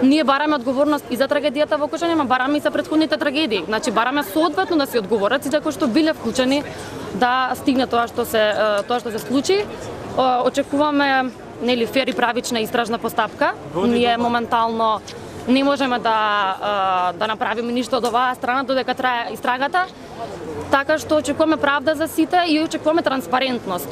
ние бараме одговорност и за трагедијата во Кочани, ама бараме и за претходните трагедии. Значи бараме соодветно да се одговорат сите кои што биле вклучени да стигне тоа што се случи. Очекуваме фер и правична истражна постапка. Ние моментално не можеме да направиме ништо од оваа страна додека трае истрагата. Така што очекуваме правда за сите и очекуваме транспарентност.